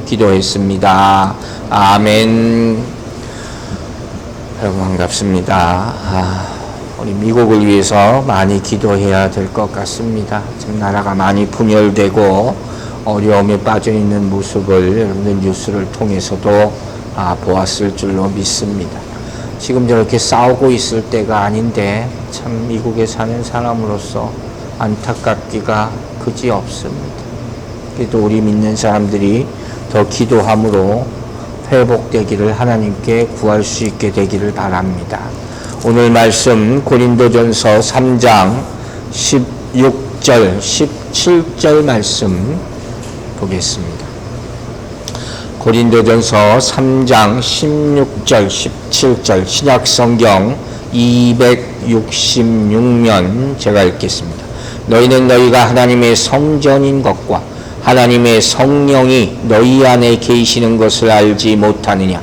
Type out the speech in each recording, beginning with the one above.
기도했습니다. 아멘. 여러분 반갑습니다. 우리 미국을 위해서 많이 기도해야 될 것 같습니다. 지금 나라가 많이 분열되고 어려움에 빠져 있는 모습을 여러분들 뉴스를 통해서도 보았을 줄로 믿습니다. 지금 저렇게 싸우고 있을 때가 아닌데 참 미국에 사는 사람으로서 안타깝기가 그지없습니다. 그래도 우리 믿는 사람들이 더 기도함으로 회복되기를 하나님께 구할 수 있게 되기를 바랍니다. 오늘 말씀 고린도전서 3장 16절 17절 말씀 보겠습니다. 고린도전서 3장 16절 17절 신약성경 266면 제가 읽겠습니다. 너희는 너희가 하나님의 성전인 것과 하나님의 성령이 너희 안에 계시는 것을 알지 못하느냐.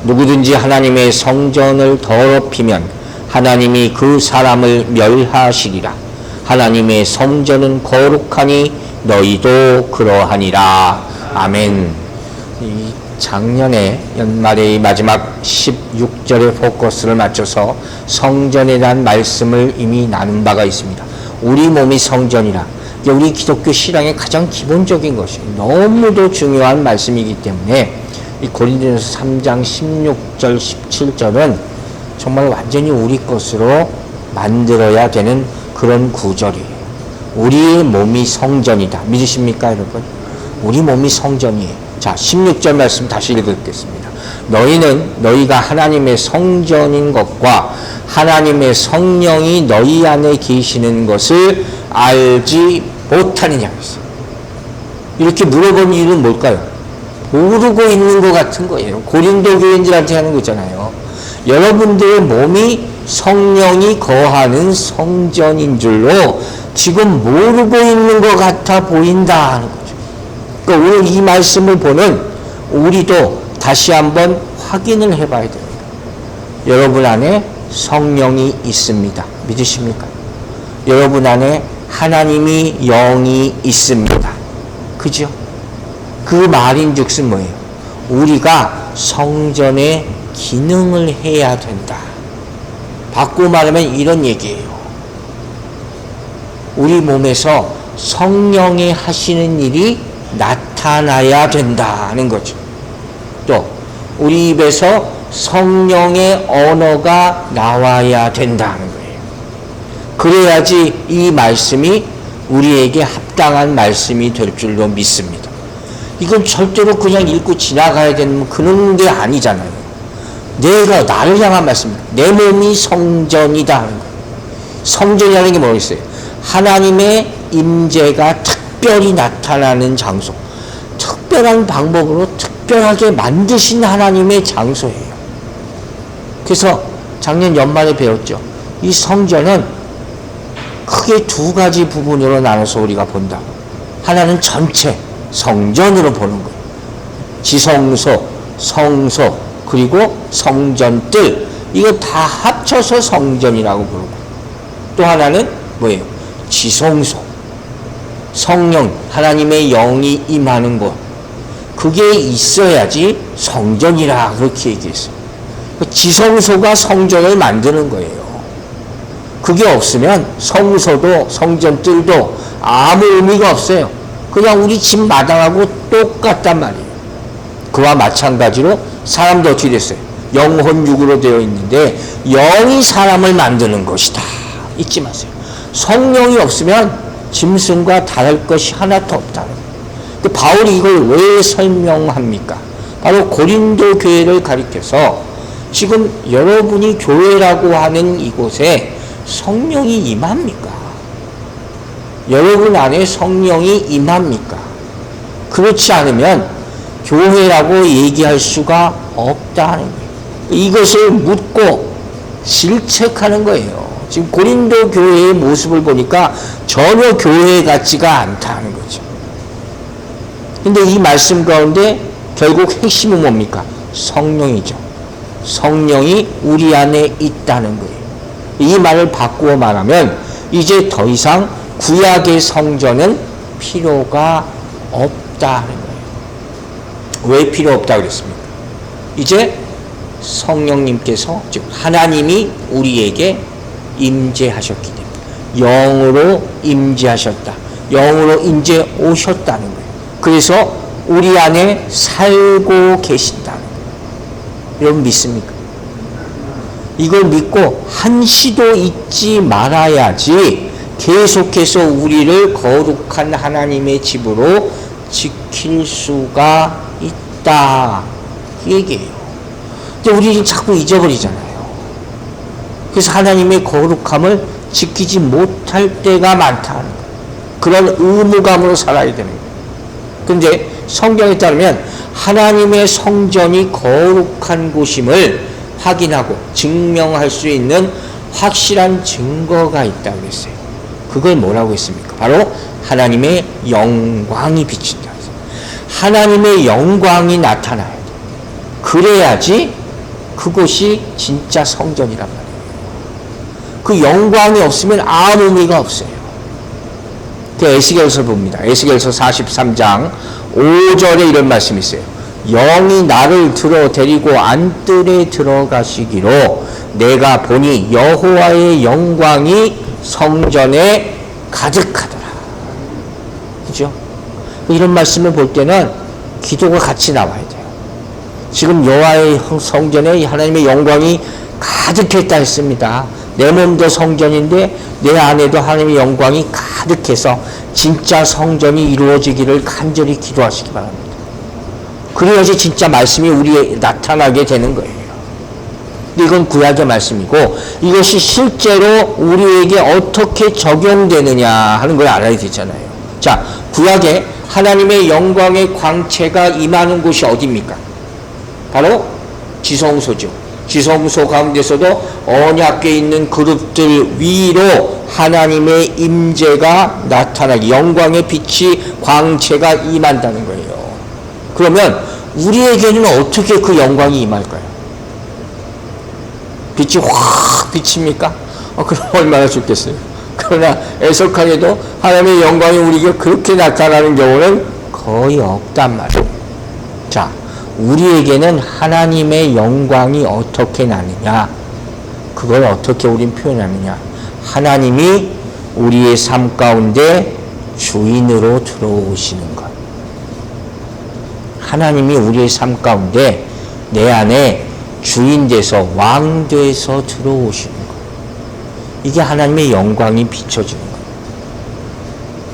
누구든지 하나님의 성전을 더럽히면 하나님이 그 사람을 멸하시리라. 하나님의 성전은 거룩하니 너희도 그러하니라. 아멘. 이 작년에 연말의 마지막 16절의 포커스를 맞춰서 성전에 대한 말씀을 이미 나눈 바가 있습니다. 우리 몸이 성전이라. 우리 기독교 신앙의 가장 기본적인 것이 너무도 중요한 말씀이기 때문에 이 고린도전서 3장 16절 17절은 정말 완전히 우리 것으로 만들어야 되는 그런 구절이에요. 우리의 몸이 성전이다. 믿으십니까 여러분? 우리 몸이 성전이에요. 자, 16절 말씀 다시 읽겠습니다. 너희는 너희가 하나님의 성전인 것과 하나님의 성령이 너희 안에 계시는 것을 알지 못하느냐. 이렇게 물어본 이유는 뭘까요? 모르고 있는 것 같은 거예요. 고린도 교인들한테 하는 거잖아요. 여러분들의 몸이 성령이 거하는 성전인 줄로 지금 모르고 있는 것 같아 보인다 하는 거죠. 그러니까 오늘 이 말씀을 보는 우리도 다시 한번 확인을 해봐야 됩니다. 여러분 안에 성령이 있습니다. 믿으십니까? 여러분 안에 하나님이 영이 있습니다. 그죠? 그 말인즉슨 뭐예요? 우리가 성전의 기능을 해야 된다. 바꾸고 말하면 이런 얘기예요. 우리 몸에서 성령이 하시는 일이 나타나야 된다는 거죠. 또 우리 입에서 성령의 언어가 나와야 된다는 거예요. 그래야지 이 말씀이 우리에게 합당한 말씀이 될 줄로 믿습니다. 이건 절대로 그냥 읽고 지나가야 되는 그런 게 아니잖아요. 내가 나를 향한 말씀입니다. 내 몸이 성전이다 하는 거예요. 성전이라는 게 뭐겠어요? 하나님의 임재가 특별히 나타나는 장소, 특별한 방법으로 특별하게 만드신 하나님의 장소예요. 그래서 작년 연말에 배웠죠. 이 성전은 크게 두 가지 부분으로 나눠서 우리가 본다. 하나는 전체 성전으로 보는 거예요. 지성소, 성소, 그리고 성전들, 이거 다 합쳐서 성전이라고 부르고, 또 하나는 뭐예요? 지성소, 성령, 하나님의 영이 임하는 곳, 그게 있어야지 성전이라 그렇게 얘기했어요. 지성소가 성전을 만드는 거예요. 그게 없으면 성소도 성전들도 아무 의미가 없어요. 그냥 우리 집 마당하고 똑같단 말이에요. 그와 마찬가지로 사람도 어떻게 됐어요? 영혼 육으로 되어 있는데 영이 사람을 만드는 것이다. 잊지 마세요. 성령이 없으면 짐승과 다를 것이 하나도 없다는 거예요. 바울이 이걸 왜 설명합니까? 바로 고린도 교회를 가리켜서 지금 여러분이 교회라고 하는 이곳에 성령이 임합니까? 여러분 안에 성령이 임합니까? 그렇지 않으면 교회라고 얘기할 수가 없다는 거예요. 이것을 묻고 질책하는 거예요. 지금 고린도 교회의 모습을 보니까 전혀 교회 같지가 않다는 거죠. 근데 이 말씀 가운데 결국 핵심은 뭡니까? 성령이죠. 성령이 우리 안에 있다는 거예요. 이 말을 바꾸어 말하면 이제 더 이상 구약의 성전은 필요가 없다는 거예요. 왜 필요 없다 그랬습니까? 이제 성령님께서, 즉 하나님이 우리에게 임재하셨기 때문에, 영으로 임재하셨다, 영으로 임재 오셨다는 거예요. 그래서 우리 안에 살고 계신다는 거예요. 여러분 믿습니까? 이걸 믿고 한시도 잊지 말아야지 계속해서 우리를 거룩한 하나님의 집으로 지킬 수가 있다, 이 얘기예요. 근데 우리는 자꾸 잊어버리잖아요. 그래서 하나님의 거룩함을 지키지 못할 때가 많다는 거예요. 그런 의무감으로 살아야 되는 거예요. 근데 성경에 따르면 하나님의 성전이 거룩한 곳임을 확인하고 증명할 수 있는 확실한 증거가 있다고 했어요. 그걸 뭐라고 했습니까? 바로 하나님의 영광이 비친다. 하나님의 영광이 나타나야 돼. 그래야지 그곳이 진짜 성전이란 말이에요. 그 영광이 없으면 아무 의미가 없어요. 에스겔서 봅니다. 에스겔서 43장 5절에 이런 말씀이 있어요. 영이 나를 들어 데리고 안뜰에 들어가시기로 내가 보니 여호와의 영광이 성전에 가득하더라. 그죠? 이런 말씀을 볼 때는 기도가 같이 나와야 돼요. 지금 여호와의 성전에 하나님의 영광이 가득했다 했습니다. 내 몸도 성전인데 내 안에도 하나님의 영광이 가득해서 진짜 성전이 이루어지기를 간절히 기도하시기 바랍니다. 그래야지 진짜 말씀이 우리에 나타나게 되는 거예요. 근데 이건 구약의 말씀이고 이것이 실제로 우리에게 어떻게 적용되느냐 하는 걸 알아야 되잖아요. 자, 구약에 하나님의 영광의 광채가 임하는 곳이 어디입니까? 바로 지성소죠. 지성소 가운데서도 언약궤에 있는 그룹들 위로 하나님의 임재가 나타나기, 영광의 빛이 광채가 임한다는 거예요. 그러면 우리에게는 어떻게 그 영광이 임할까요? 빛이 확 비칩니까? 그럼 얼마나 좋겠어요. 그러나 애석하게도 하나님의 영광이 우리에게 그렇게 나타나는 경우는 거의 없단 말이에요. 자, 우리에게는 하나님의 영광이 어떻게 나느냐? 그걸 어떻게 우린 표현하느냐? 하나님이 우리의 삶 가운데 주인으로 들어오시는 것. 하나님이 우리의 삶 가운데 내 안에 주인 돼서 왕 돼서 들어오시는 것. 이게 하나님의 영광이 비춰지는 것.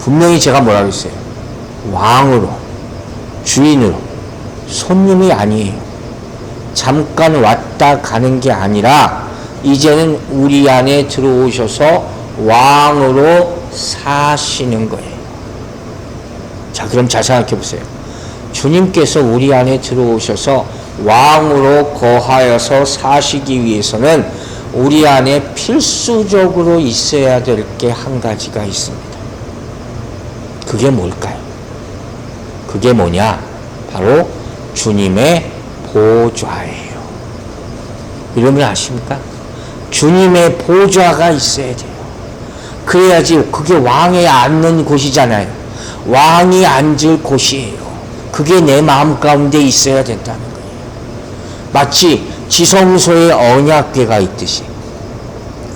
분명히 제가 뭐라고 했어요? 왕으로, 주인으로, 손님이 아니에요. 잠깐 왔다 가는 게 아니라 이제는 우리 안에 들어오셔서 왕으로 사시는 거예요. 자, 그럼 잘 생각해 보세요. 주님께서 우리 안에 들어오셔서 왕으로 거하여서 사시기 위해서는 우리 안에 필수적으로 있어야 될 게 한 가지가 있습니다. 그게 뭘까요? 그게 뭐냐? 바로 주님의 보좌예요. 여러분 아십니까? 주님의 보좌가 있어야 돼요. 그래야지 그게 왕이 앉는 곳이잖아요. 왕이 앉을 곳이에요. 그게 내 마음 가운데 있어야 된다는 거예요. 마치 지성소에 언약궤가 있듯이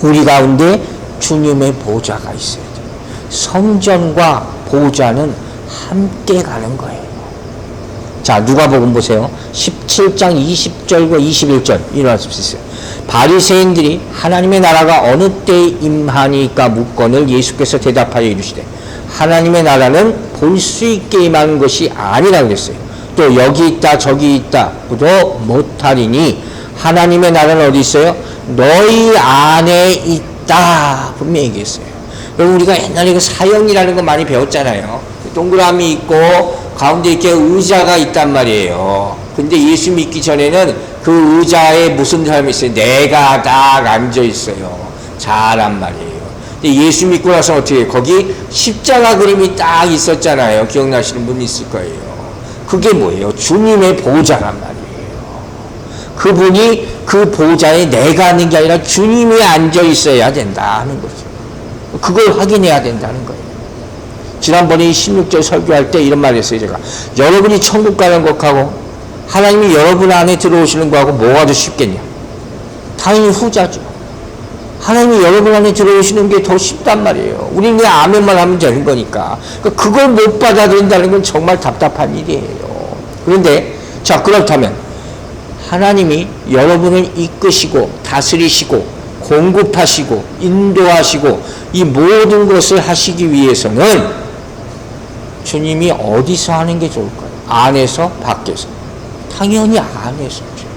우리 가운데 주님의 보좌가 있어야 돼요. 성전과 보좌는 함께 가는 거예요. 자, 누가복음 보세요. 17장 20절과 21절 이런 말씀 있어요. 바리새인들이 하나님의 나라가 어느 때에 임하니까 묻거늘 예수께서 대답하여 이르시되 하나님의 나라는 볼 수 있게 임하는 것이 아니라 그랬어요. 또 여기 있다 저기 있다도 못하리니 하나님의 나라는 어디 있어요? 너희 안에 있다 분명히 얘기했어요. 여러분 우리가 옛날에 그 사형이라는 거 많이 배웠잖아요. 동그라미 있고 가운데 이렇게 의자가 있단 말이에요. 근데 예수 믿기 전에는 그 의자에 무슨 사람이 있어요? 내가 딱 앉아 있어요. 잘한 말이에요. 근데 예수 믿고 나서 어떻게 해요? 거기 십자가 그림이 딱 있었잖아요. 기억나시는 분 있을 거예요. 그게 뭐예요? 주님의 보좌란 말이에요. 그분이 그 보좌에 내가 앉는 게 아니라 주님이 앉아 있어야 된다 하는 거죠. 그걸 확인해야 된다는 거예요. 지난번에 16절 설교할 때 이런 말 했어요. 제가 여러분이 천국 가는 것하고 하나님이 여러분 안에 들어오시는 거하고 뭐가 더 쉽겠냐? 당연히 후자죠. 하나님이 여러분 안에 들어오시는 게 더 쉽단 말이에요. 우리는 그냥 아멘만 하면 되는 거니까. 그러니까 그걸 못 받아들인다는 건 정말 답답한 일이에요. 그런데 자, 그렇다면 하나님이 여러분을 이끄시고 다스리시고 공급하시고 인도하시고 이 모든 것을 하시기 위해서는 주님이 어디서 하는 게 좋을까요? 안에서 밖에서? 당연히 안에서죠.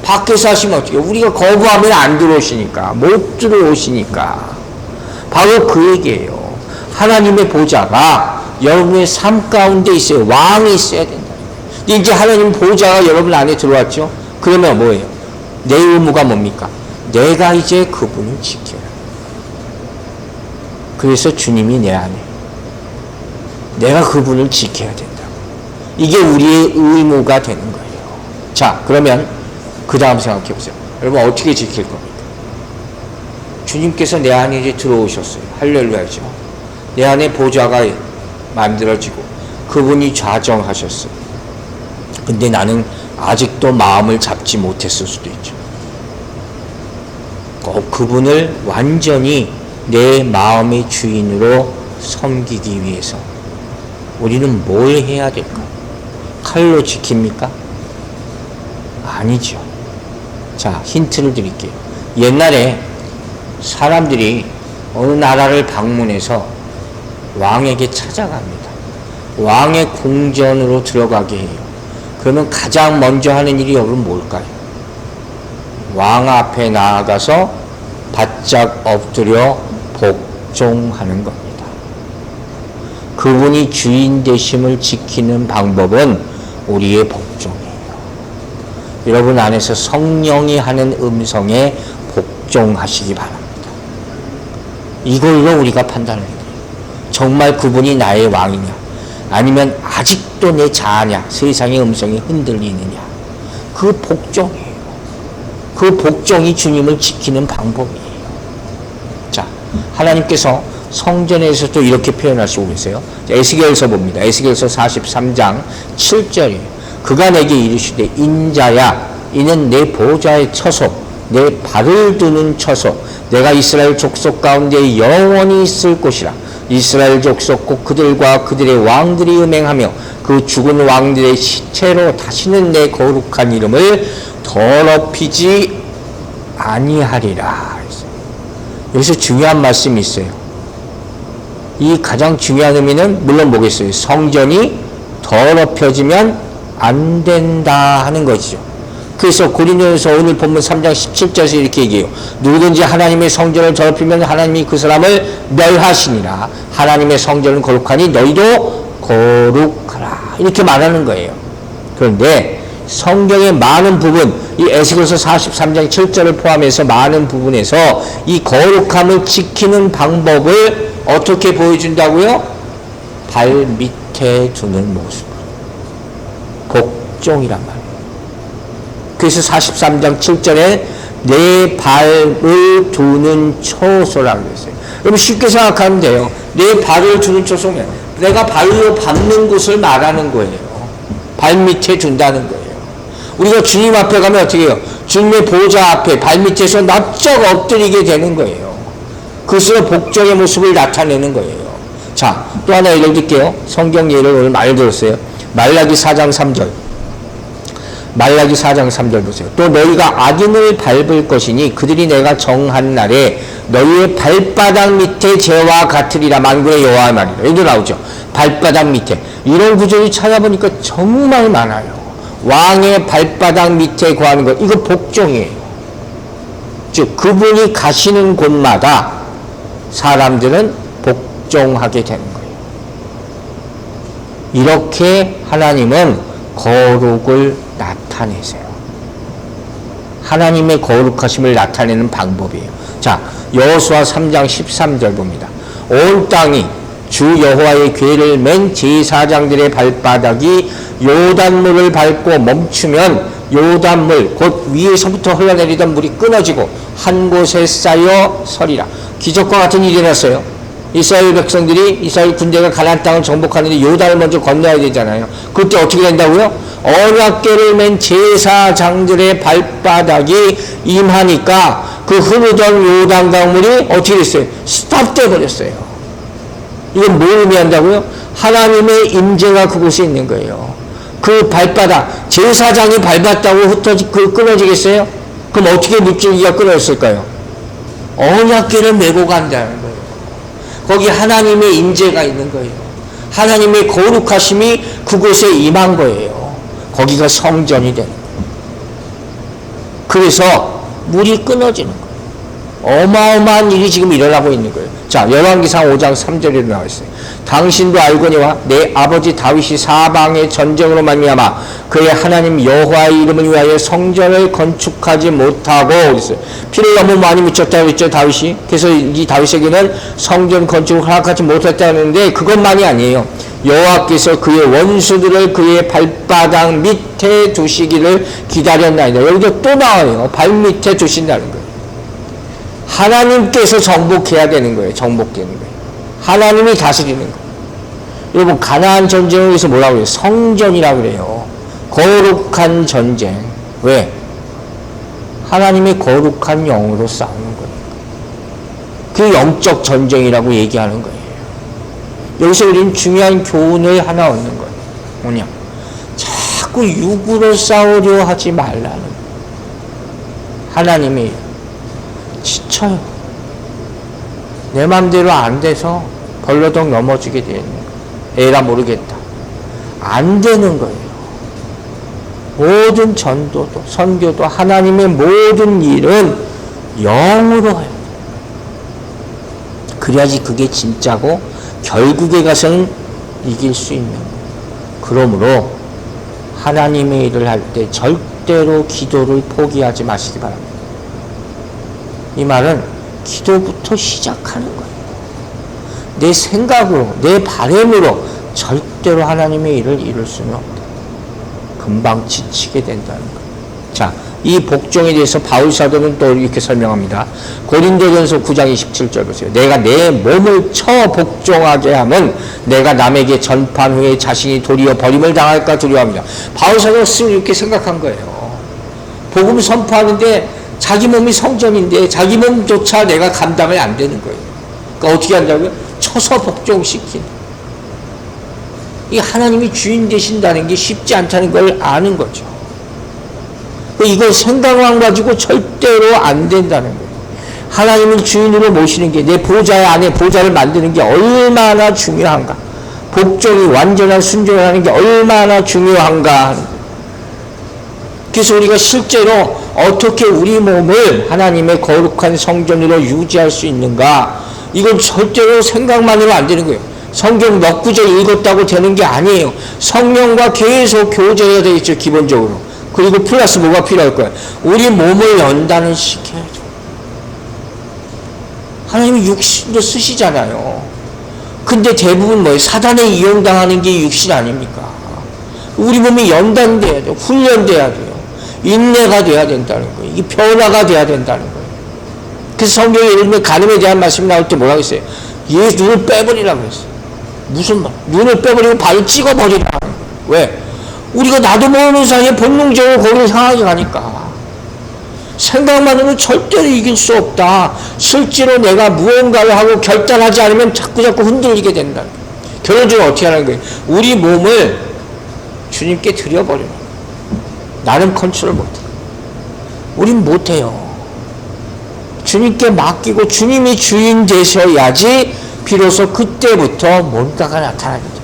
밖에서 하시면 어떻게 해요? 우리가 거부하면 안 들어오시니까, 못 들어오시니까. 바로 그 얘기예요. 하나님의 보좌가 여러분의 삶 가운데 있어요. 왕이 있어야 된다. 근데 이제 하나님 보좌가 여러분 안에 들어왔죠? 그러면 뭐예요? 내 의무가 뭡니까? 내가 이제 그분을 지켜야 해요. 그래서 주님이 내 안에. 내가 그분을 지켜야 된다고. 이게 우리의 의무가 되는 거예요. 자, 그러면 그 다음 생각해 보세요. 여러분 어떻게 지킬 겁니까? 주님께서 내 안에 이제 들어오셨어요. 할렐루야죠. 내 안에 보좌가 만들어지고 그분이 좌정하셨어요. 근데 나는 아직도 마음을 잡지 못했을 수도 있죠. 꼭 그분을 완전히 내 마음의 주인으로 섬기기 위해서 우리는 뭘 해야 될까? 칼로 지킵니까? 아니죠. 자, 힌트를 드릴게요. 옛날에 사람들이 어느 나라를 방문해서 왕에게 찾아갑니다. 왕의 궁전으로 들어가게 해요. 그러면 가장 먼저 하는 일이 여러분 뭘까요? 왕 앞에 나아가서 바짝 엎드려 복종하는 겁니다. 그분이 주인 되심을 지키는 방법은 우리의 복종이에요. 여러분 안에서 성령이 하는 음성에 복종하시기 바랍니다. 이걸로 우리가 판단을 해요. 정말 그분이 나의 왕이냐, 아니면 아직도 내 자아냐, 세상의 음성이 흔들리느냐. 그 복종이에요. 그 복종이 주님을 지키는 방법이에요. 자, 하나님께서 성전에서도 이렇게 표현하시고 계세요. 에스겔서 봅니다. 에스겔서 43장 7절이에요. 그가 내게 이르시되 인자야, 이는 내 보좌의 처소, 내 발을 두는 처소, 내가 이스라엘 족속 가운데 영원히 있을 곳이라. 이스라엘 족속 곧 그들과 그들의 왕들이 음행하며 그 죽은 왕들의 시체로 다시는 내 거룩한 이름을 더럽히지 아니하리라. 여기서 중요한 말씀이 있어요. 이 가장 중요한 의미는 물론 뭐겠어요? 성전이 더럽혀지면 안 된다 하는 것이죠. 그래서 고린도전서 오늘 본문 3장 17절에서 이렇게 얘기해요. 누구든지 하나님의 성전을 더럽히면 하나님이 그 사람을 멸하시니라. 하나님의 성전은 거룩하니 너희도 거룩하라. 이렇게 말하는 거예요. 그런데 성경의 많은 부분, 이 에스겔서 43장 7절을 포함해서 많은 부분에서 이 거룩함을 지키는 방법을 어떻게 보여준다고요? 발 밑에 두는 모습. 복종이란 말이에요. 그래서 43장 7절에 내 발을 두는 처소라고 했어요. 여러분 쉽게 생각하면 돼요. 내 발을 두는 처소는 내가 발로 밟는 곳을 말하는 거예요. 발 밑에 둔다는 거예요. 우리가 주님 앞에 가면 어떻게 해요? 주님의 보좌 앞에 발 밑에서 납작 엎드리게 되는 거예요. 그것으로 복종의 모습을 나타내는 거예요. 자, 또 하나 예를 들게요. 성경 예를 오늘 많이 들었어요. 말라기 4장 3절. 말라기 4장 3절 보세요. 또 너희가 악인을 밟을 것이니 그들이 내가 정한 날에 너희의 발바닥 밑에 재와 같으리라. 만군의 여호와의 말이라. 여기도 나오죠. 발바닥 밑에. 이런 구절이 찾아보니까 정말 많아요. 왕의 발바닥 밑에 구하는 것. 이거 복종이에요. 즉 그분이 가시는 곳마다 사람들은 복종하게 되는 거예요. 이렇게 하나님은 거룩을 나타내세요. 하나님의 거룩하심을 나타내는 방법이에요. 자, 여호수아 3장 13절 봅니다. 온 땅이 주 여호와의 궤를 맨 제사장들의 발바닥이 요단물을 밟고 멈추면 요단물 곧 위에서부터 흘러내리던 물이 끊어지고 한 곳에 쌓여 서리라. 기적과 같은 일이 일어났어요. 이스라엘 백성들이 이스라엘 군대가 가나안 땅을 정복하는데 요단을 먼저 건너야 되잖아요. 그때 어떻게 된다고요? 언약궤를 맨 제사장들의 발바닥이 임하니까 그 흐르던 요단 강물이 어떻게 됐어요? 스탑돼 버렸어요. 이건 뭘 의미한다고요? 하나님의 임재가 그곳에 있는 거예요. 그 발바닥, 제사장이 밟았다고 끊어지겠어요? 그럼 어떻게 물줄기가 끊어졌을까요? 언약궤를 메고 간다는 거예요. 거기 하나님의 임재가 있는 거예요. 하나님의 거룩하심이 그곳에 임한 거예요. 거기가 성전이 되는 거예요. 그래서 물이 끊어지는 거예요. 어마어마한 일이 지금 일어나고 있는 거예요. 자, 열왕기상 5장 3절에 나와 있어요. 당신도 알거니와 내 아버지 다윗이 사방의 전쟁으로 말미암아 그의 하나님 여호와의 이름을 위하여 성전을 건축하지 못하고 그랬어요. 피를 너무 많이 묻혔다고 했죠, 다윗이. 그래서 이 다윗에게는 성전 건축을 허락하지 못했다는데 그것만이 아니에요. 여호와께서 그의 원수들을 그의 발바닥 밑에 두시기를 기다렸나이다. 여기도 또 나와요. 발 밑에 두신다는 거예요. 하나님께서 정복해야 되는 거예요. 정복되는 거예요. 하나님이 다스리는 거예요. 여러분, 가나안 전쟁을 위해서 뭐라고 해요? 성전이라고 그래요. 거룩한 전쟁. 왜? 하나님의 거룩한 영으로 싸우는 거예요. 그 영적 전쟁이라고 얘기하는 거예요. 여기서 우리는 중요한 교훈을 하나 얻는 거예요. 뭐냐? 자꾸 육으로 싸우려 하지 말라는 거예요. 하나님이 지쳐요. 내 맘대로 안 돼서 벌러덩 넘어지게 되는 거예요. 에라 모르겠다. 안 되는 거예요. 모든 전도도 선교도 하나님의 모든 일은 영으로 해요. 그래야지 그게 진짜고 결국에 가서는 이길 수 있는 거예요. 그러므로 하나님의 일을 할 때 절대로 기도를 포기하지 마시기 바랍니다. 이 말은 기도부터 시작하는 거예요. 내 생각으로, 내 바람으로 절대로 하나님의 일을 이룰 수는 없다. 금방 지치게 된다는 거예요. 자, 이 복종에 대해서 바울 사도는 또 이렇게 설명합니다. 고린도전서 9장 27절 보세요. 내가 내 몸을 쳐 복종하게 하면 내가 남에게 전판 후에 자신이 도리어 버림을 당할까 두려워합니다. 바울 사도가 이렇게 생각한 거예요. 복음 선포하는데 자기 몸이 성전인데 자기 몸조차 내가 감당이 안 되는 거예요. 그러니까 어떻게 한다고요? 쳐서 복종시키는. 이 하나님이 주인 되신다는 게 쉽지 않다는 걸 아는 거죠. 이걸 생각만 가지고 절대로 안 된다는 거예요. 하나님을 주인으로 모시는 게 내 보좌 안에 보좌를 만드는 게 얼마나 중요한가. 복종이 완전한 순종을 하는 게 얼마나 중요한가 하는 거예요. 그래서 우리가 실제로 어떻게 우리 몸을 하나님의 거룩한 성전으로 유지할 수 있는가, 이건 절대로 생각만으로 안 되는 거예요. 성경 몇 구절 읽었다고 되는 게 아니에요. 성령과 계속 교제해야 되겠죠, 기본적으로. 그리고 플러스 뭐가 필요할 거예요? 우리 몸을 연단을 시켜야죠. 하나님이 육신도 쓰시잖아요. 근데 대부분 뭐예요? 사단에 이용당하는 게 육신 아닙니까? 우리 몸이 연단돼야 돼요. 훈련돼야 돼요. 인내가 돼야 된다는 거예요. 이게 변화가 돼야 된다는 거예요. 그래서 성경에 예를 들면 간음에 대한 말씀이 나올 때 뭐라고 했어요? 얘 눈을 빼버리라고 했어요. 무슨 말? 눈을 빼버리고 발을 찍어버리라. 왜? 우리가 나도 모르는 사이에 본능적으로 거기를 향하게 가니까. 생각만으로는 절대로 이길 수 없다. 실제로 내가 무언가를 하고 결단하지 않으면 자꾸 흔들리게 된다. 결론적으로 어떻게 하는 거예요? 우리 몸을 주님께 드려버려요. 나는 컨트롤 못해. 우린 못해요. 주님께 맡기고 주님이 주인 되셔야지 비로소 그때부터 뭔가가 나타나게 돼요.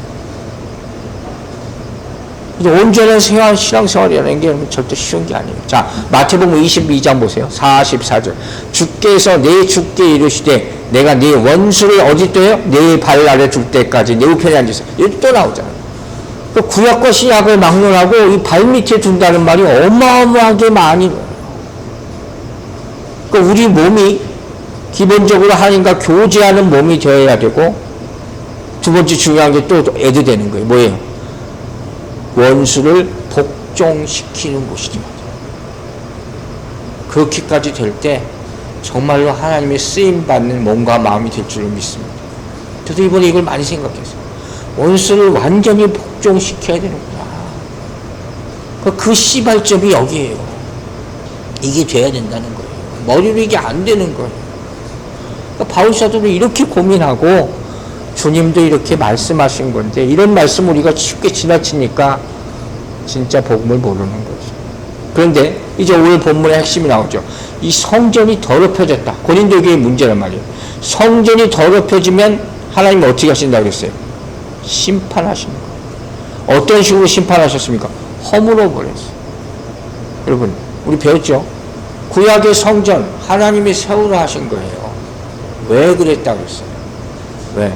온전한 신앙생활이라는 게 절대 쉬운 게 아니에요. 자, 마태복음 22장 보세요. 44절. 주께서 내 주께 이르시되 내가 네 원수를 어디 둬요? 네 발 아래 둘 때까지 내 우편에 앉으세요. 여기 또 나오잖아요. 구약과 신약을 막론하고 이 발밑에 둔다는 말이 어마어마하게 많이 나와요. 그러니까 우리 몸이 기본적으로 하나님과 교제하는 몸이 되어야 되고, 두 번째 중요한 게 또 애드 되는 거예요. 뭐예요? 원수를 복종시키는 곳이죠. 그렇게까지 될 때 정말로 하나님의 쓰임받는 몸과 마음이 될 줄을 믿습니다. 저도 이번에 이걸 많이 생각했어요. 원수를 완전히 복종시켜야 되는구나. 그 시발점이 여기에요. 이게 돼야 된다는 거예요. 머리로 이게 안 되는 거예요. 그러니까 바울 사도는 이렇게 고민하고 주님도 이렇게 말씀하신 건데, 이런 말씀 우리가 쉽게 지나치니까 진짜 복음을 모르는 거죠. 그런데 이제 오늘 본문의 핵심이 나오죠. 이 성전이 더럽혀졌다. 고린도 교회의 문제란 말이에요. 성전이 더럽혀지면 하나님 어떻게 하신다고 그랬어요? 심판하시는 거예요. 어떤 식으로 심판하셨습니까? 허물어 버렸어요. 여러분, 우리 배웠죠? 구약의 성전 하나님이 세우라 하신 거예요. 왜 그랬다고 그랬어요? 왜?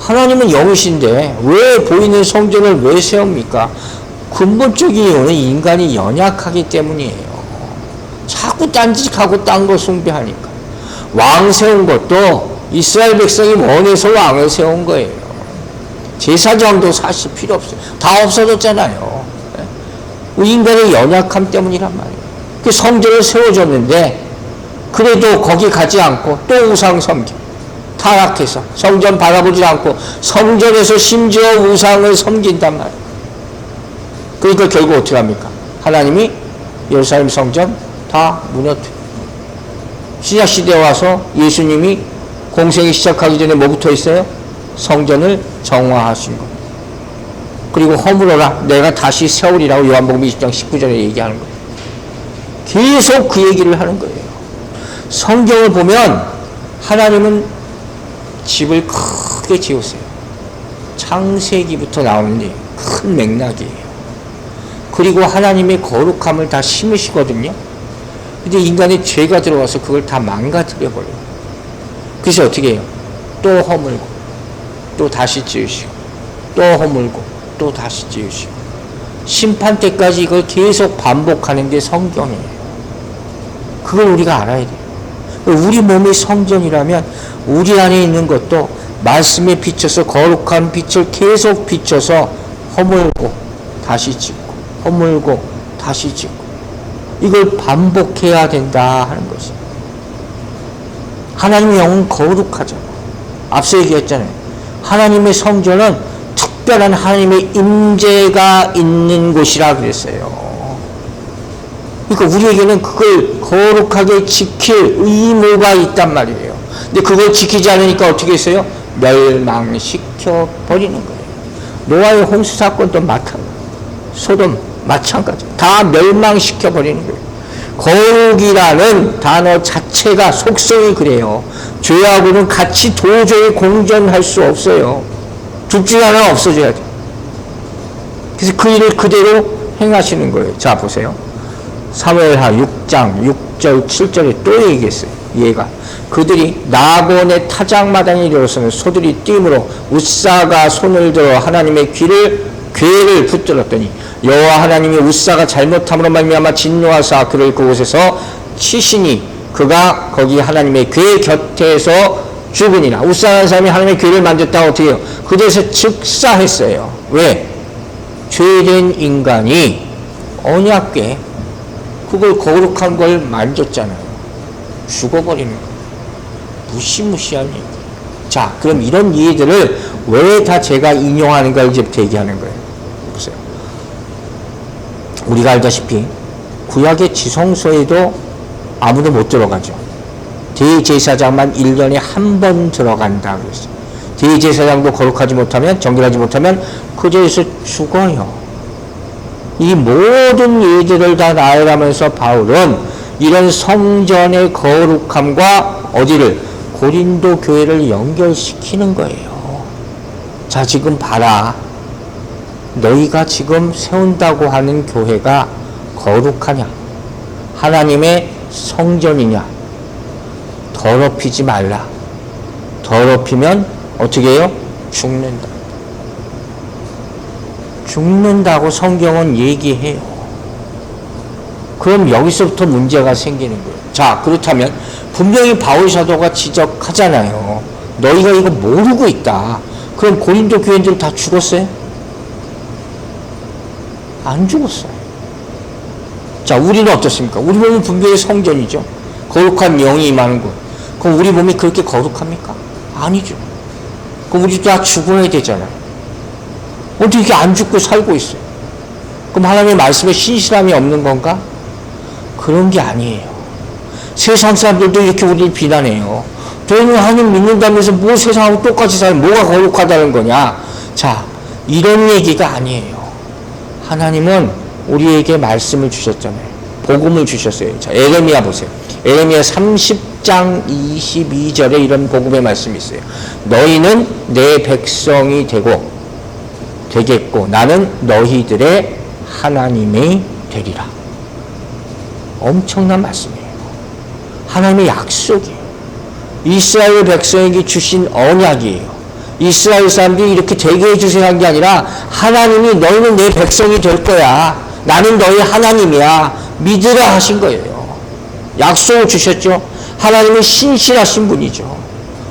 하나님은 영이신데 왜 보이는 성전을 왜 세웁니까? 근본적인 이유는 인간이 연약하기 때문이에요. 자꾸 딴짓하고 딴 거 숭배하니까. 왕 세운 것도 이스라엘 백성이 원해서 왕을 세운 거예요. 제사장도 사실 필요 없어요. 다 없어졌잖아요. 인간의 연약함 때문이란 말이에요. 그 성전을 세워줬는데 그래도 거기 가지 않고 또 우상 섬기, 타락해서 성전 바라보지 않고 성전에서 심지어 우상을 섬긴단 말이에요. 그러니까 결국 어떻게 합니까? 하나님이 예루살렘 성전 다 무너뜨려. 신약시대에 와서 예수님이 공생이 시작하기 전에 뭐부터 있어요? 성전을 정화하신 것. 그리고 허물어라, 내가 다시 세우리라고 요한복음 20장 19절에 얘기하는 거예요. 계속 그 얘기를 하는 거예요. 성경을 보면 하나님은 집을 크게 지었어요. 창세기부터 나오는데 큰 맥락이에요. 그리고 하나님의 거룩함을 다 심으시거든요. 근데 인간의 죄가 들어와서 그걸 다 망가뜨려 버려요. 그래서 어떻게 해요? 또 허물고 또 다시 지으시고 또 허물고 또 다시 지으시고 심판 때까지 이걸 계속 반복하는 게 성경이에요. 그걸 우리가 알아야 돼요. 우리 몸이 성전이라면 우리 안에 있는 것도 말씀에 비춰서 거룩한 빛을 계속 비춰서 허물고 다시 짓고 허물고 다시 짓고 이걸 반복해야 된다 하는 것이에요. 하나님의 영은 거룩하잖아요. 앞서 얘기했잖아요. 하나님의 성전은 특별한 하나님의 임재가 있는 곳이라 그랬어요. 그러니까 우리에게는 그걸 거룩하게 지킬 의무가 있단 말이에요. 근데 그걸 지키지 않으니까 어떻게 했어요? 멸망시켜 버리는 거예요. 노아의 홍수 사건도 마찬가지, 소돔 마찬가지, 다 멸망시켜 버리는 거예요. 거룩이라는 단어 자체가 속성이 그래요. 죄하고는 같이 도저히 공존할 수 없어요. 둘 중에 하나는 없어져야 돼요. 그래서 그 일을 그대로 행하시는 거예요. 자, 보세요. 사무엘하 6장 6절 7절에 또 얘기했어요. 얘가 그들이 나곤의 타작마당에 이르러서는 소들이 뛰므로 웃사가 손을 들어 하나님의 괴를 붙들었더니 여호와 하나님이 웃사가 잘못함으로 말미암아 진노하사 그를 그곳에서 치시니 그가 거기 하나님의 괴 곁에서 죽으니라. 웃사라는 사람이 하나님의 괴를 만졌다고 어떻게 해요? 그곳에서 즉사했어요. 왜? 죄된 인간이 언약궤 그걸 거룩한 걸 만졌잖아요. 죽어버리는 거예요. 무시무시한 얘기. 자, 그럼 이런 이해들을 왜 다 제가 인용하는가 이제부터 얘기하는 거예요. 보세요. 우리가 알다시피 구약의 지성소에도 아무도 못 들어가죠. 대제사장만 1년에 한 번 들어간다 그랬어요. 대제사장도 거룩하지 못하면, 정결하지 못하면 그 자리에서 죽어요. 이 모든 예들을 다 나열하면서 바울은 이런 성전의 거룩함과 어디를? 고린도 교회를 연결시키는 거예요. 자, 지금 봐라. 너희가 지금 세운다고 하는 교회가 거룩하냐? 하나님의 성전이냐? 더럽히지 말라. 더럽히면 어떻게 해요? 죽는다. 죽는다고 성경은 얘기해요. 그럼 여기서부터 문제가 생기는 거예요. 자, 그렇다면 분명히 바울 사도가 지적하잖아요. 너희가 이거 모르고 있다. 그럼 고린도 교인들 다 죽었어요? 안 죽었어요. 자, 우리는 어떻습니까? 우리 몸은 분명히 성전이죠. 거룩한 영이 임하는 곳. 그럼 우리 몸이 그렇게 거룩합니까? 아니죠. 그럼 우리 다 죽어야 되잖아요. 어떻게 이렇게 안 죽고 살고 있어요? 그럼 하나님의 말씀에 신실함이 없는 건가? 그런 게 아니에요. 세상 사람들도 이렇게 우리를 비난해요. 너희는 하나님 믿는다면서 뭐 세상하고 똑같이 살면 뭐가 거룩하다는 거냐? 자, 이런 얘기가 아니에요. 하나님은 우리에게 말씀을 주셨잖아요. 복음을 주셨어요. 자, 에레미야 보세요. 에레미야 30장 22절에 이런 복음의 말씀이 있어요. 너희는 내 백성이 되겠고 나는 너희들의 하나님이 되리라. 엄청난 말씀이에요. 하나님의 약속이에요. 이스라엘 백성에게 주신 언약이에요. 이스라엘 사람들이 이렇게 되게 해주세요 한 게 아니라 하나님이 너희는 내 백성이 될 거야. 나는 너희 하나님이야. 믿으라 하신 거예요. 약속을 주셨죠. 하나님은 신실하신 분이죠.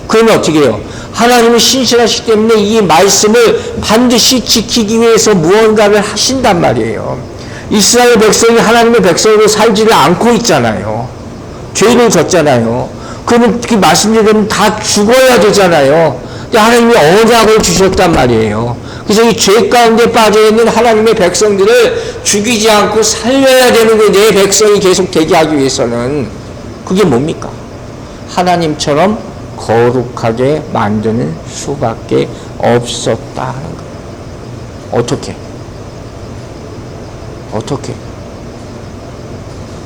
그러면 어떻게 해요? 하나님은 신실하시기 때문에 이 말씀을 반드시 지키기 위해서 무언가를 하신단 말이에요. 이스라엘 백성이 하나님의 백성으로 살지를 않고 있잖아요. 죄를 졌잖아요. 그러면 그 말씀대로 다 죽어야 되잖아요. 근데 하나님이 언약을 주셨단 말이에요. 그래서 이 죄 가운데 빠져있는 하나님의 백성들을 죽이지 않고 살려야 되는 거예요. 내 백성이 계속 되게 하기 위해서는. 그게 뭡니까? 하나님처럼 거룩하게 만드는 수밖에 없었다 하는 거예요. 어떻게?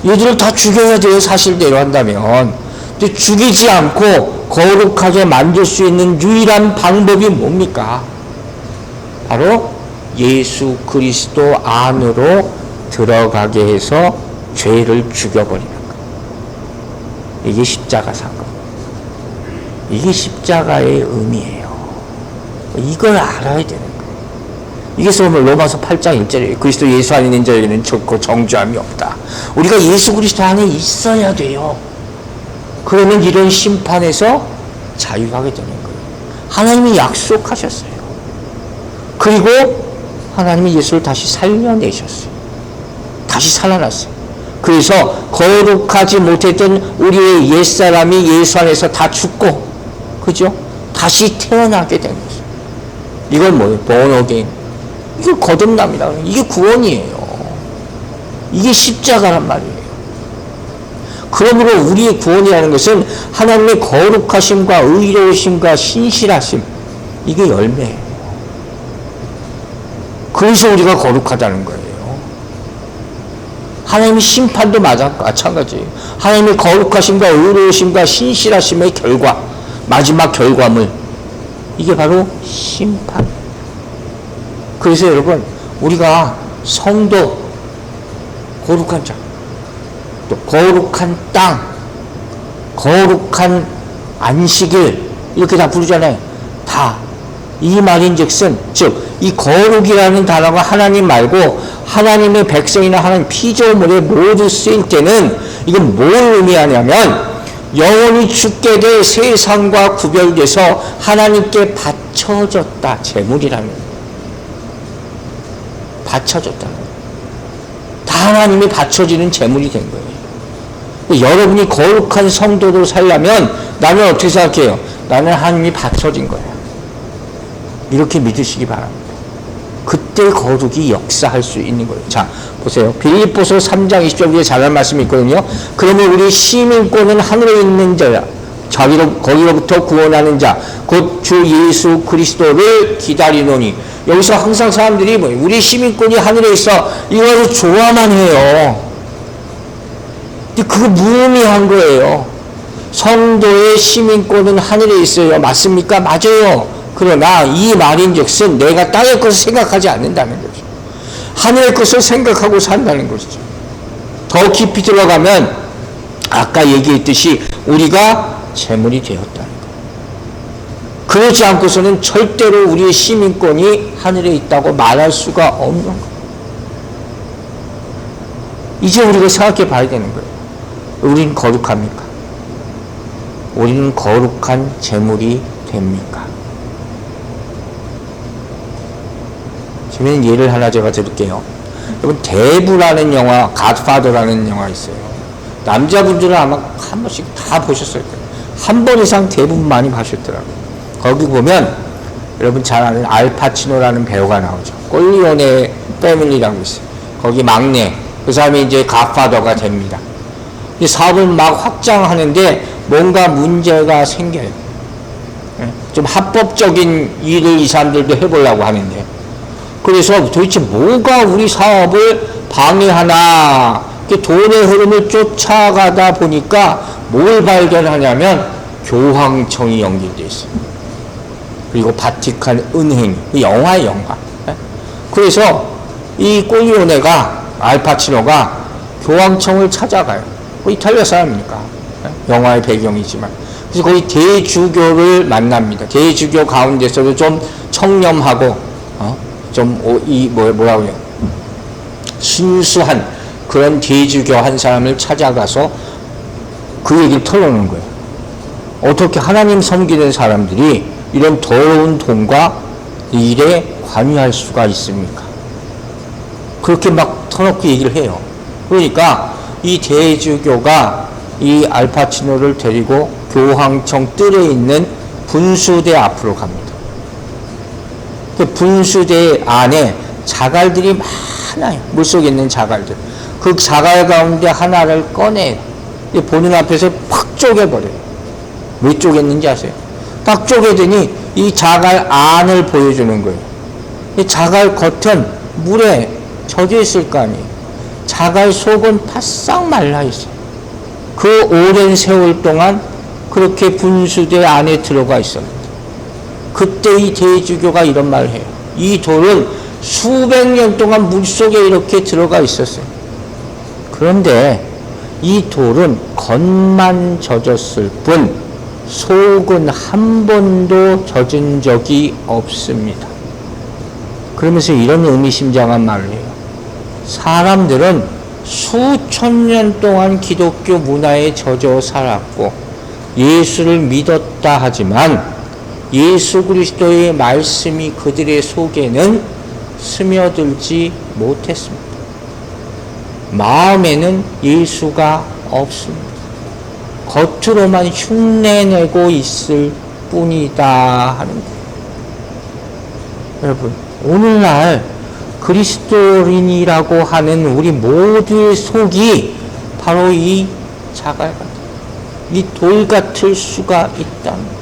얘들을 다 죽여야 돼요. 사실대로 한다면. 근데 죽이지 않고 거룩하게 만들 수 있는 유일한 방법이 뭡니까? 바로 예수 그리스도 안으로 들어가게 해서 죄를 죽여버리는 거예요. 이게 십자가 사건. 이게 십자가의 의미예요. 이걸 알아야 되는 거예요. 이게 로마서 8장 1절이에요. 그리스도 예수 안에 있는 자에게는 좋고 정죄함이 없다. 우리가 예수 그리스도 안에 있어야 돼요. 그러면 이런 심판에서 자유하게 되는 거예요. 하나님이 약속하셨어요. 그리고 하나님이 예수를 다시 살려내셨어요. 다시 살아났어요. 그래서 거룩하지 못했던 우리의 옛사람이 예수 안에서 다 죽고, 그죠? 다시 태어나게 된 거죠. 이건 뭐예요? born again. 이게 거듭남이라. 이게 구원이에요. 이게 십자가란 말이에요. 그러므로 우리의 구원이라는 것은 하나님의 거룩하심과 의로우심과 신실하심, 이게 열매예요. 그래서 우리가 거룩하다는 거예요. 하나님의 심판도 마찬가지예요. 하나님의 거룩하심과 의로우심과 신실하심의 결과, 마지막 결과물, 이게 바로 심판. 그래서 여러분, 우리가 성도, 거룩한 자, 또 거룩한 땅, 거룩한 안식일, 이렇게 다 부르잖아요. 다 이 말인즉슨, 즉 이 거룩이라는 단어가 하나님 말고 하나님의 백성이나 하나님 피조물에 모두 쓰일 때는 이건 뭘 의미하냐면 영원히 죽게 될 세상과 구별돼서 하나님께 바쳐졌다. 제물이라는 거예요. 바쳐졌다는 거예요. 다 하나님이 바쳐지는 제물이 된 거예요. 여러분이 거룩한 성도로 살려면 나는 어떻게 생각해요? 나는 하나님이 바쳐진 거예요. 이렇게 믿으시기 바랍니다. 그때 거룩이 역사할 수 있는 거예요. 자, 보세요. 빌립보서 3장 20절 위에 잘한 말씀이 있거든요. 그러면 우리 시민권은 하늘에 있는 자야. 거기로부터 구원하는 자, 곧 주 예수 그리스도를 기다리노니. 여기서 항상 사람들이 우리 시민권이 하늘에 있어. 이거를 좋아만 해요. 근데 그거 무의미한 거예요. 성도의 시민권은 하늘에 있어요. 맞습니까? 맞아요. 그러나 이 말인즉슨 내가 땅의 것을 생각하지 않는다는 거죠. 하늘의 것을 생각하고 산다는 것이죠. 더 깊이 들어가면 아까 얘기했듯이 우리가 제물이 되었다는 거예요. 그렇지 않고서는 절대로 우리의 시민권이 하늘에 있다고 말할 수가 없는 거예요. 이제 우리가 생각해 봐야 되는 거예요. 우리는 거룩합니까? 우리는 거룩한 제물이 됩니까? 지금 예를 하나 제가 드릴게요. 여러분, 대부라는 영화, 갓파더라는 영화 있어요. 남자분들은 아마 한 번씩 다 보셨을 거예요. 한 번 이상 대부분 많이 보셨더라고요. 거기 보면 여러분 잘 아는 알파치노라는 배우가 나오죠. 꼴리오네 패밀리라고 있어요. 거기 막내. 그 사람이 이제 갓파더가 됩니다. 이 사업을 막 확장하는데 뭔가 문제가 생겨요. 좀 합법적인 일을 이 사람들도 해보려고 하는데. 그래서 도대체 뭐가 우리 사업을 방해하나. 돈의 흐름을 쫓아가다 보니까 뭘 발견하냐면 교황청이 연결되어 있어요. 그리고 바티칸 은행이. 영화의 영화. 그래서 이 꼴리오네가, 알파치노가 교황청을 찾아가요. 이탈리아 사람이니까. 영화의 배경이지만. 그래서 거기 대주교를 만납니다. 대주교 가운데서도 좀 청렴하고, 뭐라고 해요. 순수한 그런 대주교 한 사람을 찾아가서 그 얘기를 털어놓는 거예요. 어떻게 하나님 섬기는 사람들이 이런 더러운 돈과 일에 관여할 수가 있습니까? 그렇게 막 터놓고 얘기를 해요. 그러니까 이 대주교가 이 알파치노를 데리고 교황청 뜰에 있는 분수대 앞으로 갑니다. 그 분수대 안에 자갈들이 많아요. 물속에 있는 자갈들. 그 자갈 가운데 하나를 꺼내요. 보는 앞에서 팍 쪼개버려요. 왜 쪼갰는지 아세요? 딱 쪼개더니 이 자갈 안을 보여주는 거예요. 이 자갈 겉은 물에 젖어 있을 거 아니에요. 자갈 속은 바싹 말라 있어요. 그 오랜 세월 동안 그렇게 분수대 안에 들어가 있었는데, 그때 이 대주교가 이런 말을 해요. 이 돌은 수백 년 동안 물속에 이렇게 들어가 있었어요. 그런데 이 돌은 겉만 젖었을 뿐 속은 한 번도 젖은 적이 없습니다. 그러면서 이런 의미심장한 말을 해요. 사람들은 수천 년 동안 기독교 문화에 젖어 살았고 예수를 믿었다 하지만 예수 그리스도의 말씀이 그들의 속에는 스며들지 못했습니다. 마음에는 예수가 없습니다. 겉으로만 흉내내고 있을 뿐이다 하는 거예요. 여러분, 오늘날 그리스도인이라고 하는 우리 모두의 속이 바로 이 자갈 같은, 이 돌 같을 수가 있다는 거예요.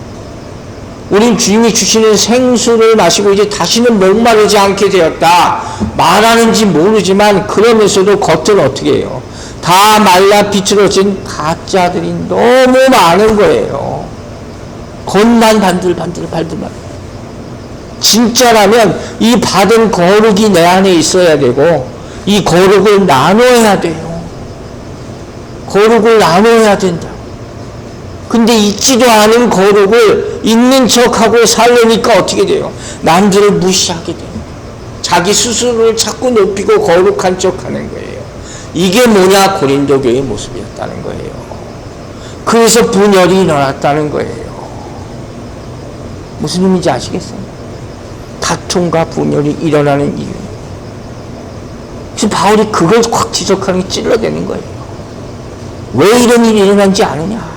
우린 주님이 주시는 생수를 마시고 이제 다시는 목마르지 않게 되었다 말하는지 모르지만, 그러면서도 겉은 어떻게 해요? 다 말라 비틀어진 가짜들이 너무 많은 거예요. 겉만 반들반들 발들만. 진짜라면 이 받은 거룩이 내 안에 있어야 되고 이 거룩을 나눠야 돼요. 거룩을 나눠야 된다. 근데 있지도 않은 거룩을 있는 척하고 살려니까 어떻게 돼요? 남들을 무시하게 돼요. 자기 스스로를 자꾸 높이고 거룩한 척하는 거예요. 이게 뭐냐? 고린도 교회의 모습이었다는 거예요. 그래서 분열이 일어났다는 거예요. 무슨 의미인지 아시겠어요? 다툼과 분열이 일어나는 이유. 그래서 바울이 그걸 확 지적하는 게 찔러대는 거예요. 왜 이런 일이 일어난지 아느냐?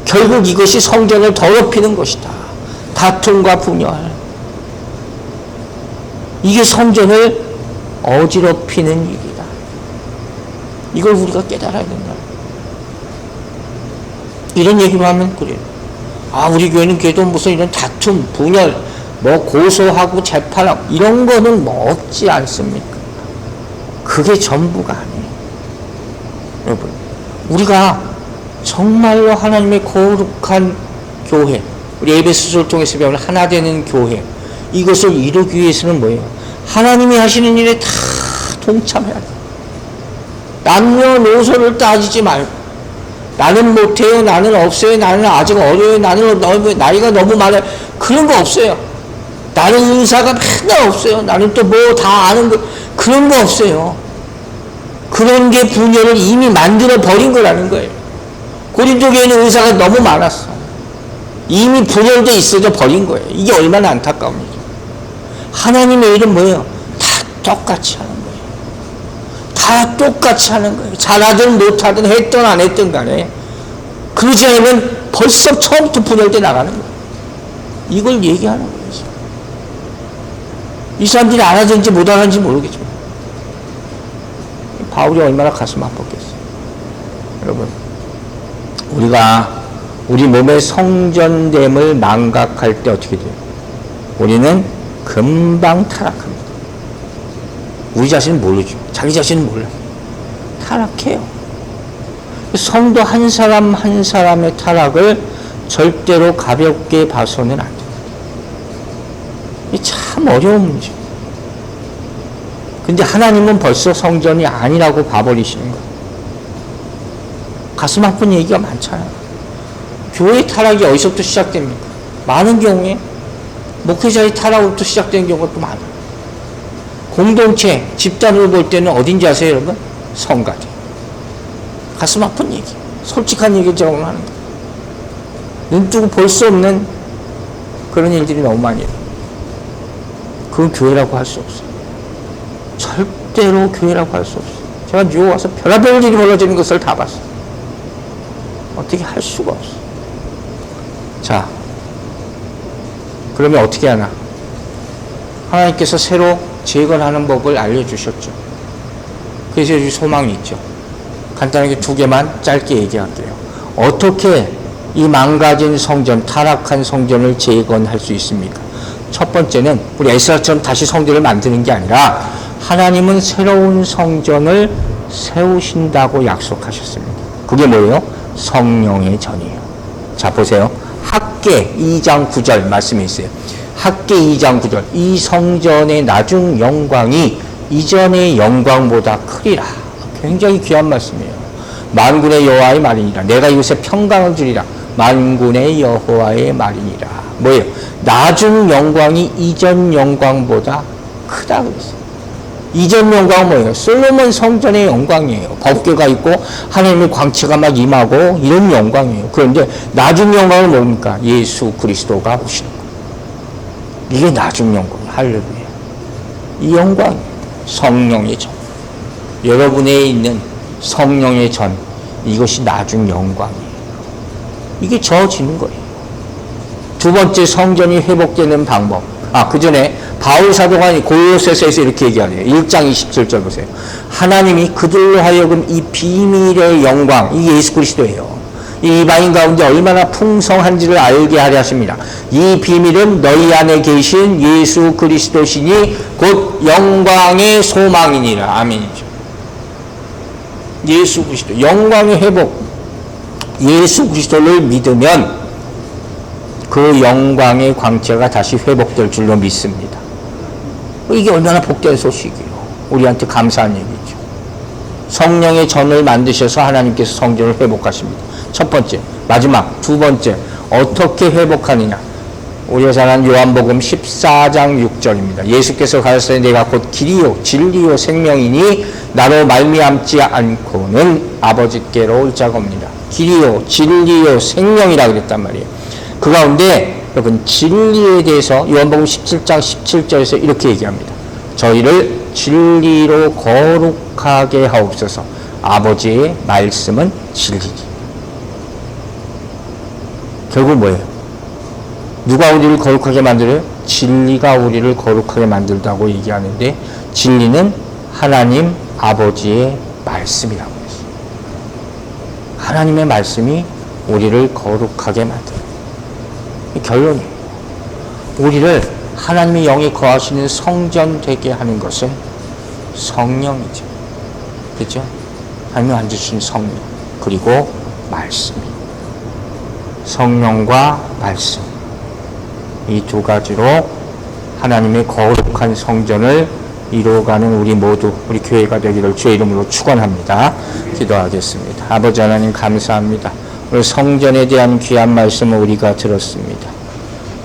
결국 이것이 성전을 더럽히는 것이다. 다툼과 분열. 이게 성전을 어지럽히는 일이다. 이걸 우리가 깨달아야 된다. 이런 얘기만 하면 그래요. 아, 우리 교회는 그래도 무슨 이런 다툼, 분열, 뭐 고소하고 재판하고 이런 거는 뭐 없지 않습니까? 그게 전부가 아니에요. 여러분, 우리가 정말로 하나님의 거룩한 교회, 우리 에베소서를 통해서 배우는 하나 되는 교회, 이것을 이루기 위해서는 뭐예요? 하나님이 하시는 일에 다 동참해야 돼요. 남녀노소를 따지지 말고, 나는 못해요, 나는 없어요, 나는 아직 어려요, 나는 나이가 너무 많아요, 그런 거 없어요. 나는 은사가 맨날 없어요, 나는 또 뭐 다 아는 거, 그런 거 없어요. 그런 게 분열을 이미 만들어 버린 거라는 거예요. 고린도 교회는 은사가 너무 많았어. 이미 분열돼 있어져 버린 거예요. 이게 얼마나 안타까웁니까? 하나님의 일은 뭐예요? 다 똑같이 하는 거예요. 다 똑같이 하는 거예요. 잘하든 못하든 했든 안 했든 간에. 그러지 않으면 벌써 처음부터 분열돼 나가는 거예요. 이걸 얘기하는 거예요. 이 사람들이 알아듣는지 못 알아듣는지 모르겠지만. 바울이 얼마나 가슴 아팠겠어요. 여러분, 우리가 우리 몸의 성전됨을 망각할 때 어떻게 돼요? 우리는 금방 타락합니다. 우리 자신은 모르죠. 자기 자신은 몰라요. 타락해요. 성도 한 사람 한 사람의 타락을 절대로 가볍게 봐서는 안 돼요. 이 참 어려운 문제. 근데 하나님은 벌써 성전이 아니라고 봐버리시는 거예요. 가슴 아픈 얘기가 많잖아요. 교회 타락이 어디서부터 시작됩니까? 많은 경우에 목회자의 타락으로부터 시작되는 경우가 또 많아요. 공동체, 집단으로 볼 때는 어딘지 아세요, 여러분? 성가대. 가슴 아픈 얘기. 솔직한 얘기처럼 하는 거예요. 눈 뜨고 볼 수 없는 그런 일들이 너무 많이 일어나요. 그건 교회라고 할 수 없어요. 절대로 교회라고 할 수 없어요. 제가 뉴욕 와서 별의별 일이 벌어지는 것을 다 봤어요. 어떻게 할 수가 없어요. 자, 그러면 어떻게 하나? 하나님께서 새로 재건하는 법을 알려주셨죠. 그래서 여기 소망이 있죠. 간단하게 두 개만 짧게 얘기할게요. 어떻게 이 망가진 성전, 타락한 성전을 재건할 수 있습니까? 첫 번째는 우리 에스라처럼 다시 성전을 만드는 게 아니라 하나님은 새로운 성전을 세우신다고 약속하셨습니다. 그게 뭐예요? 성령의 전이에요. 자, 보세요. 학개 2장 9절 말씀이 있어요. 학개 2장 9절. 이 성전의 나중 영광이 이전의 영광보다 크리라. 굉장히 귀한 말씀이에요. 만군의 여호와의 말이니라. 내가 이곳에 평강을 주리라. 만군의 여호와의 말이니라. 뭐예요? 나중 영광이 이전 영광보다 크다 그랬어요. 이전 영광은 뭐예요? 솔로몬 성전의 영광이에요. 법궤가 있고 하나님의 광채가 막 임하고 이런 영광이에요. 그런데 나중 영광은 뭡니까? 예수 그리스도가 오시는 거예요. 이게 나중 영광이에요. 할렐루야. 이 영광이에요. 성령의 전. 여러분에 있는 성령의 전. 이것이 나중 영광이에요. 이게 저어지는 거예요. 두 번째, 성전이 회복되는 방법. 그 전에 바울 사도가 골로새서에서 이렇게 얘기하네요. 1장 27절 보세요. 하나님이 그들로 하여금 이 비밀의 영광, 이 예수 그리스도예요. 이 이방인 가운데 얼마나 풍성한지를 알게 하려 하십니다. 이 비밀은 너희 안에 계신 예수 그리스도시니 곧 영광의 소망이니라. 아멘이죠. 예수 그리스도, 영광의 회복. 예수 그리스도를 믿으면 그 영광의 광채가 다시 회복될 줄로 믿습니다. 이게 얼마나 복된 소식이에요. 우리한테 감사한 얘기죠. 성령의 전을 만드셔서 하나님께서 성전을 회복하십니다. 첫 번째. 마지막 두 번째. 어떻게 회복하느냐. 우리가 잘 아는 요한복음 14장 6절입니다. 예수께서 가르치되 내가 곧 길이요 진리요 생명이니 나로 말미암지 않고는 아버지께로 올 자가 없느니라. 길이요 진리요 생명이라 그랬단 말이에요. 그 가운데 여러분 진리에 대해서 요한복음 17장 17절에서 이렇게 얘기합니다. 저희를 진리로 거룩하게 하옵소서. 아버지의 말씀은 진리니. 결국 뭐예요? 누가 우리를 거룩하게 만들어요? 진리가 우리를 거룩하게 만들다고 얘기하는데 진리는 하나님 아버지의 말씀이라고 했어요. 하나님의 말씀이 우리를 거룩하게 만들어요. 결론이에요. 우리를 하나님의 영이 거하시는 성전 되게 하는 것은 성령이죠. 그렇죠? 하나님이 만드신 성령 그리고 말씀. 성령과 말씀. 이 두 가지로 하나님의 거룩한 성전을 이루어가는 우리 모두 우리 교회가 되기를 주의 이름으로 축원합니다. 기도하겠습니다. 아버지 하나님 감사합니다. 오늘 성전에 대한 귀한 말씀을 우리가 들었습니다.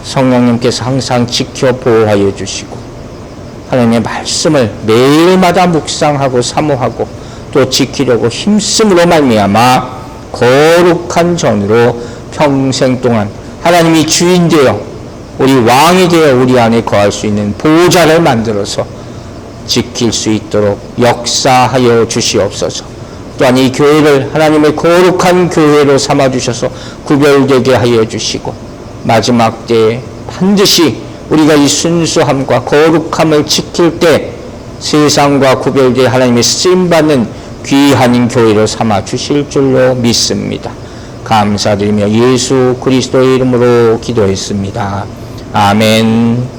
성령님께서 항상 지켜 보호하여 주시고 하나님의 말씀을 매일마다 묵상하고 사모하고 또 지키려고 힘쓰므로 말미암아 거룩한 전으로 평생 동안 하나님이 주인 되어 우리 왕이 되어 우리 안에 거할 수 있는 보호자를 만들어서 지킬 수 있도록 역사하여 주시옵소서. 또한 이 교회를 하나님의 거룩한 교회로 삼아주셔서 구별되게 하여 주시고 마지막 때에 반드시 우리가 이 순수함과 거룩함을 지킬 때 세상과 구별되어 하나님의 쓰임받는 귀한 교회로 삼아 주실 줄로 믿습니다. 감사드리며 예수 그리스도의 이름으로 기도했습니다. 아멘.